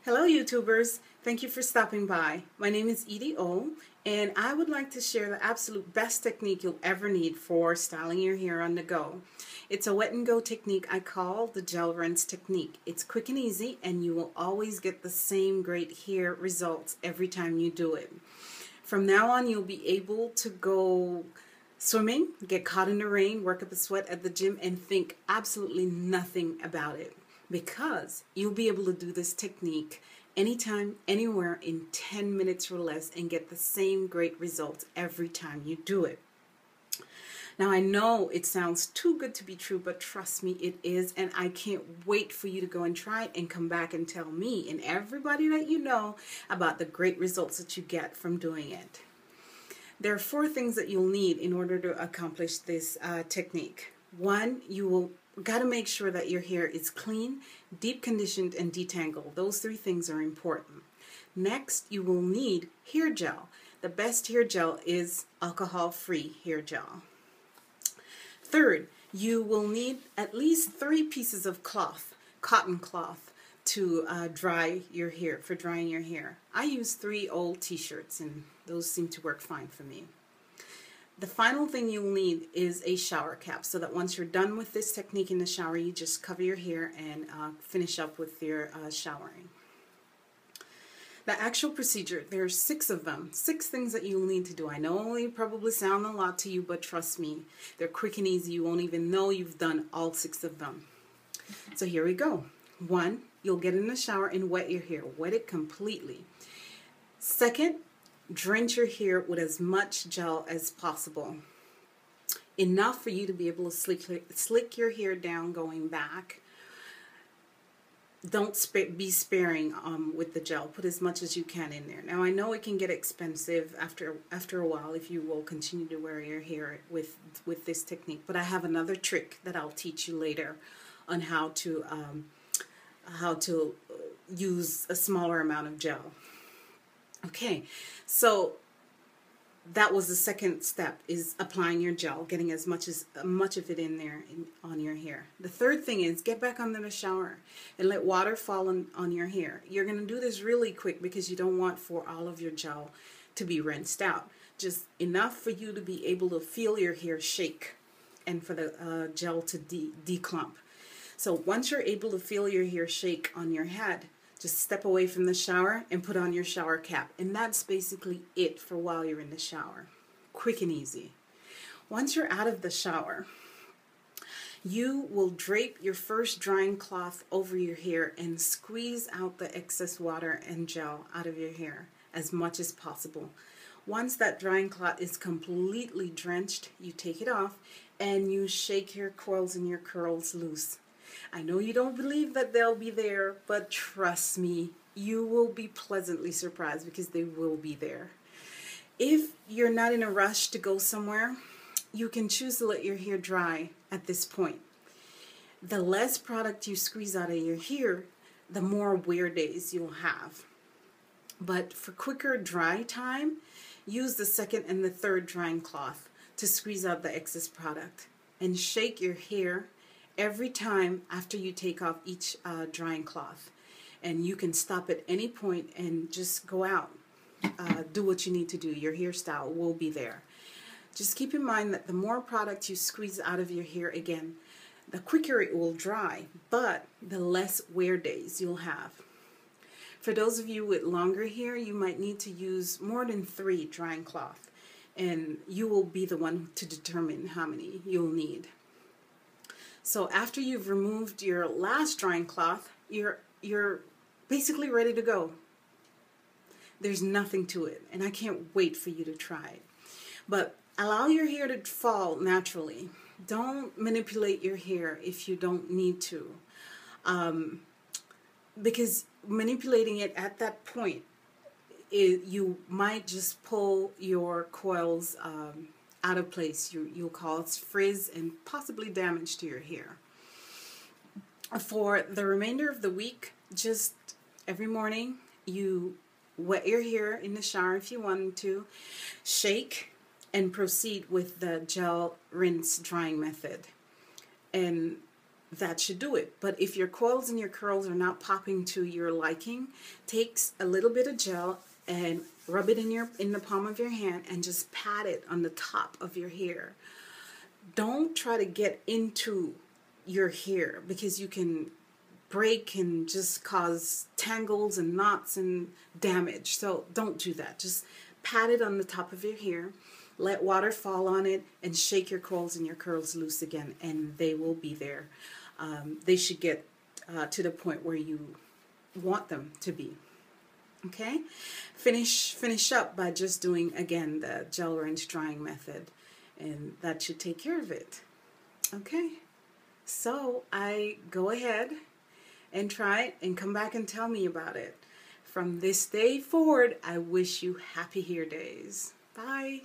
Hello YouTubers, thank you for stopping by. My name is Edie O and I would like to share the absolute best technique you'll ever need for styling your hair on the go. It's a wet and go technique I call the gel rinse technique. It's quick and easy and you will always get the same great hair results every time you do it. From now on you'll be able to go swimming, get caught in the rain, work up a sweat at the gym and think absolutely nothing about it. Because you'll be able to do this technique anytime, anywhere in 10 minutes or less and get the same great results every time you do it. Now I know it sounds too good to be true, but trust me, it is, and I can't wait for you to go and try it and come back and tell me and everybody that you know about the great results that you get from doing it. There are 4 things that you'll need in order to accomplish this technique. One, you will got to make sure that your hair is clean, deep conditioned, and detangled. Those 3 things are important. Next, you will need hair gel. The best hair gel is alcohol-free hair gel. Third, you will need at least 3 pieces of cloth, cotton cloth, to dry your hair, for drying your hair. I use 3 old t-shirts and those seem to work fine for me. The final thing you'll need is a shower cap, so that once you're done with this technique in the shower, you just cover your hair and finish up with your showering. The actual procedure, there's 6 of them, 6 things that you'll need to do. I know they probably sound a lot to you, but trust me, they're quick and easy. You won't even know you've done all 6 of them. So here we go. 1, you'll get in the shower and wet your hair. Wet it completely. Second, drench your hair with as much gel as possible. Enough for you to be able to slick your hair down going back. Don't be sparing with the gel. Put as much as you can in there. Now I know it can get expensive after a while if you will continue to wear your hair with this technique. But I have another trick that I'll teach you later on how to use a smaller amount of gel. Okay, so that was the second step, is applying your gel, getting as much of it in there on your hair. The third thing is get back under the shower and let water fall on your hair. You're going to do this really quick because you don't want for all of your gel to be rinsed out. Just enough for you to be able to feel your hair shake and for the gel to declump. So once you're able to feel your hair shake on your head, just step away from the shower and put on your shower cap. And that's basically it for while you're in the shower. Quick and easy. Once you're out of the shower, you will drape your first drying cloth over your hair and squeeze out the excess water and gel out of your hair as much as possible. Once that drying cloth is completely drenched, you take it off and you shake your coils and your curls loose. I know you don't believe that they'll be there, but trust me, you will be pleasantly surprised because they will be there. If you're not in a rush to go somewhere, you can choose to let your hair dry at this point. The less product you squeeze out of your hair, the more wear days you'll have. But for quicker dry time, use the second and the third drying cloth to squeeze out the excess product and shake your hair every time after you take off each drying cloth. And you can stop at any point and just go out. Do what you need to do. Your hairstyle will be there. Just keep in mind that the more product you squeeze out of your hair, again, the quicker it will dry, but the less wear days you'll have. For those of you with longer hair, you might need to use more than 3 drying cloths, and you will be the one to determine how many you'll need. So after you've removed your last drying cloth, you're basically ready to go. There's nothing to it, and I can't wait for you to try it. But allow your hair to fall naturally. Don't manipulate your hair if you don't need to, because manipulating it at that point, you might just pull your coils out of place. You'll cause frizz and possibly damage to your hair. For the remainder of the week, just every morning you wet your hair in the shower if you wanted to, shake, and proceed with the gel rinse drying method. And that should do it. But if your coils and your curls are not popping to your liking, take a little bit of gel and rub it in the palm of your hand and just pat it on the top of your hair. Don't try to get into your hair, because you can break and just cause tangles and knots and damage. So don't do that. Just pat it on the top of your hair, let water fall on it, and shake your coils and your curls loose again, and they will be there. They should get to the point where you want them to be. Okay, finish up by just doing, again, the gel rinse drying method, and that should take care of it. Okay, so I go ahead and try it and come back and tell me about it. From this day forward, I wish you happy hair days. Bye.